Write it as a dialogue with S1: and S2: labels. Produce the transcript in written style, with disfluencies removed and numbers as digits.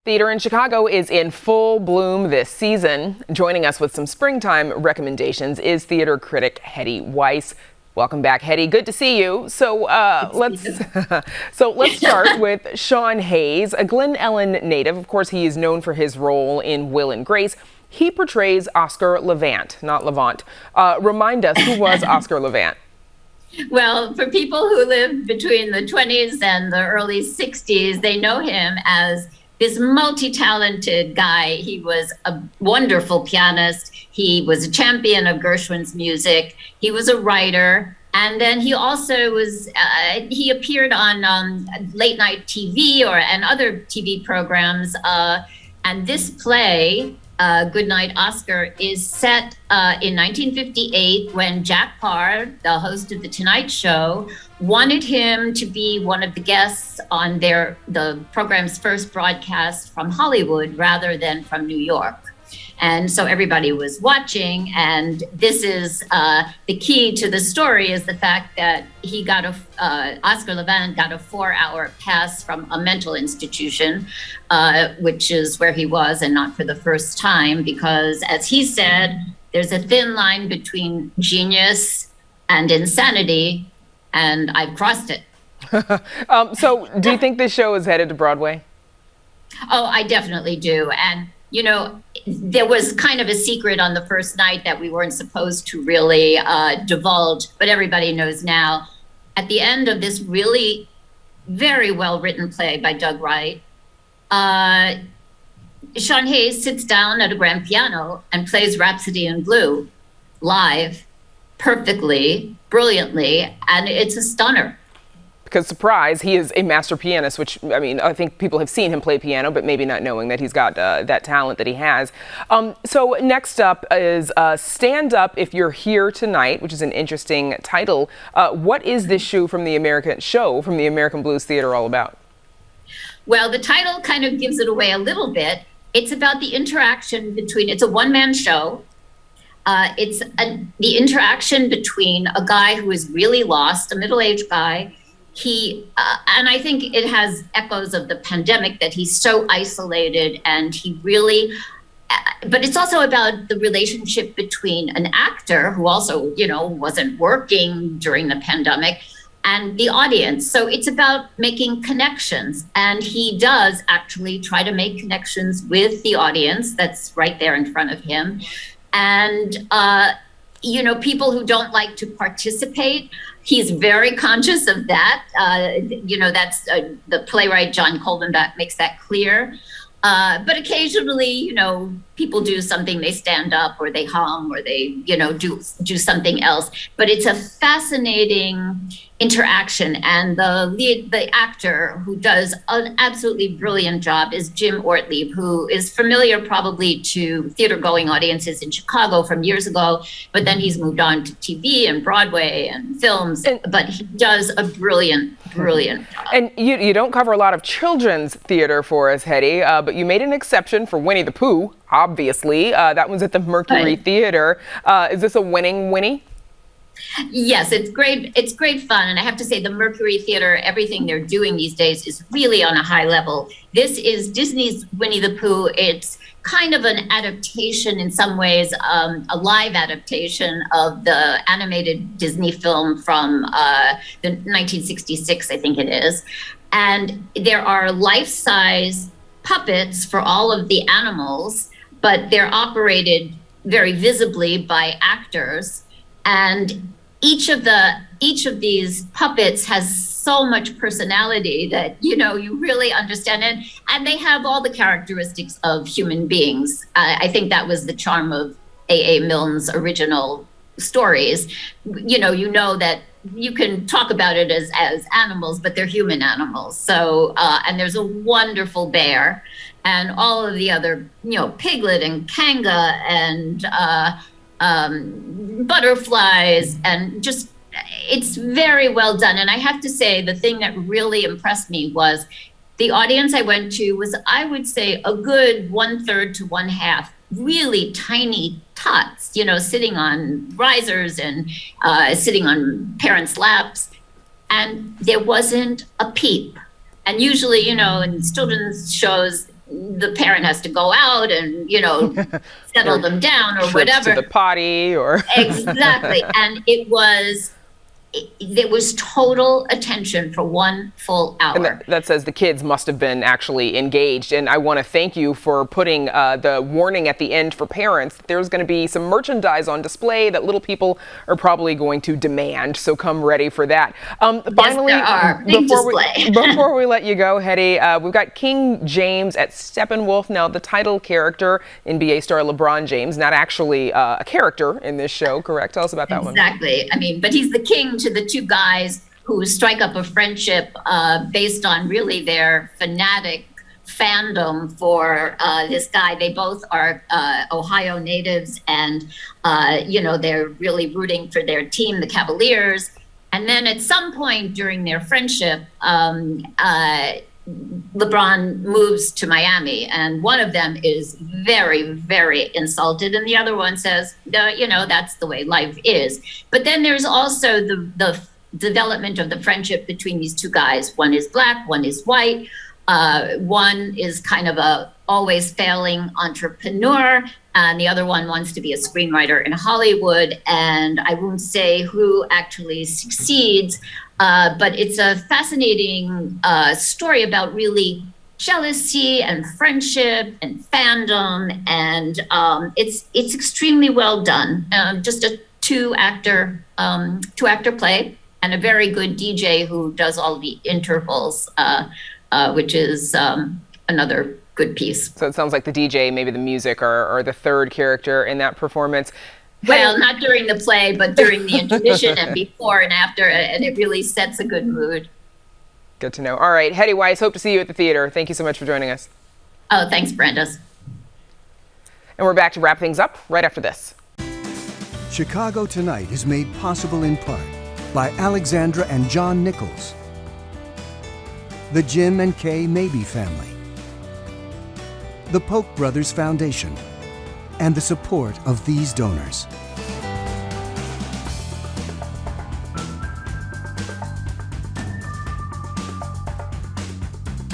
S1: Theater in Chicago is in full bloom this season. Joining us with some springtime recommendations is theater critic Hedy Weiss. Welcome back, Hedy. Good to see you. So let's start with Sean Hayes, a Glen Ellen native. Of course, he is known for his role in Will and Grace. He portrays Oscar Levant, not Levant. Remind us, who was Oscar Levant?
S2: Well, for people who lived between the 20s and the early 60s, they know him as this multi-talented guy. He was a wonderful pianist. He was a champion of Gershwin's music. He was a writer. And then he also was, he appeared on late night TV and other TV programs. And this play, Goodnight Oscar, is set in 1958 when Jack Paar, the host of The Tonight Show, wanted him to be one of the guests on the program's first broadcast from Hollywood rather than from New York. And so everybody was watching, and this is the key to the story is the fact that he got Oscar Levant got a 4-hour pass from a mental institution, which is where he was, and not for the first time, because as he said, there's a thin line between genius and insanity, and I've crossed it.
S1: So do you think this show is headed to Broadway?
S2: Oh, I definitely do. And you know, there was kind of a secret on the first night that we weren't supposed to really divulge, but everybody knows now. At the end of this really very well-written play by Doug Wright, Sean Hayes sits down at a grand piano and plays Rhapsody in Blue live, perfectly, brilliantly, and it's a stunner.
S1: Because, surprise, he is a master pianist, which, I mean, I think people have seen him play piano, but maybe not knowing that he's got that talent that he has. So next up is Stand Up If You're Here Tonight, which is an interesting title. What is this show from the American Blues Theater all about?
S2: Well, the title kind of gives it away a little bit. It's about the interaction it's a one-man show. It's the interaction between a guy who is really lost, a middle-aged guy. And I think it has echoes of the pandemic, that he's so isolated, and he really, but it's also about the relationship between an actor who also, wasn't working during the pandemic, and the audience. So it's about making connections, and he does actually try to make connections with the audience that's right there in front of him. And, people who don't like to participate, he's very conscious of that. That's the playwright John Coldenbach makes that clear. But occasionally, people do something, they stand up or they hum or they, do something else. But it's a fascinating interaction. And the actor who does an absolutely brilliant job is Jim Ortlieb, who is familiar probably to theater-going audiences in Chicago from years ago, but then he's moved on to TV and Broadway and films, but he does a brilliant job.
S1: And you don't cover a lot of children's theater for us, Hedy, but you made an exception for Winnie the Pooh, obviously. That one's at the Mercury Theater. Is this a winning Winnie?
S2: Yes, it's great. It's great fun. And I have to say, the Mercury Theater, everything they're doing these days is really on a high level. This is Disney's Winnie the Pooh. It's kind of an adaptation in some ways, a live adaptation of the animated Disney film from the 1966, I think it is. And there are life-size puppets for all of the animals, but they're operated very visibly by actors. And each of these puppets has so much personality that, you really understand it. And they have all the characteristics of human beings. I think that was the charm of A.A. Milne's original stories. You know that you can talk about it as animals, but they're human animals. So, and there's a wonderful bear, and all of the other, Piglet and Kanga and butterflies, and just, it's very well done. And I have to say, the thing that really impressed me was the audience I went to was, I would say, a good 1/3 to 1/2 really tiny tots, sitting on risers and sitting on parents' laps. And there wasn't a peep. And usually, in children's shows, the parent has to go out and, settle them down or
S1: Trips
S2: whatever.
S1: to the potty or
S2: Exactly. And there was total attention for one full hour.
S1: And that says the kids must have been actually engaged. And I want to thank you for putting the warning at the end for parents. There's going to be some merchandise on display that little people are probably going to demand. So come ready for that. Finally,
S2: there are. Big display.
S1: Before we let you go, Hedy, we've got King James at Steppenwolf. Now, the title character, NBA star LeBron James, not actually a character in this show, correct? Tell us about that one.
S2: Exactly. I mean, but he's the king to the two guys who strike up a friendship based on really their fanatic fandom for this guy. They both are Ohio natives, and they're really rooting for their team, the Cavaliers. And then at some point during their friendship, LeBron moves to Miami, and one of them is very, very insulted, and the other one says, that's the way life is. But then there's also the development of the friendship between these two guys. One is black, one is white. One is kind of a always failing entrepreneur, and the other one wants to be a screenwriter in Hollywood. And I won't say who actually succeeds, but it's a fascinating story about really jealousy and friendship and fandom, and it's extremely well done. Just a two-actor play, and a very good DJ who does all the intervals, which is another good piece.
S1: So it sounds like the DJ, maybe the music, are the third character in that performance.
S2: Well, not during the play, but during the intermission and before and after, and it really sets a good mood.
S1: Good to know. All right, Hedy Weiss, hope to see you at the theater. Thank you so much for joining us.
S2: Oh, thanks, Brenda.
S1: And we're back to wrap things up right after this.
S3: Chicago Tonight is made possible in part by Alexandra and John Nichols, the Jim and Kay Mabey family, the Polk Brothers Foundation, and the support of these donors.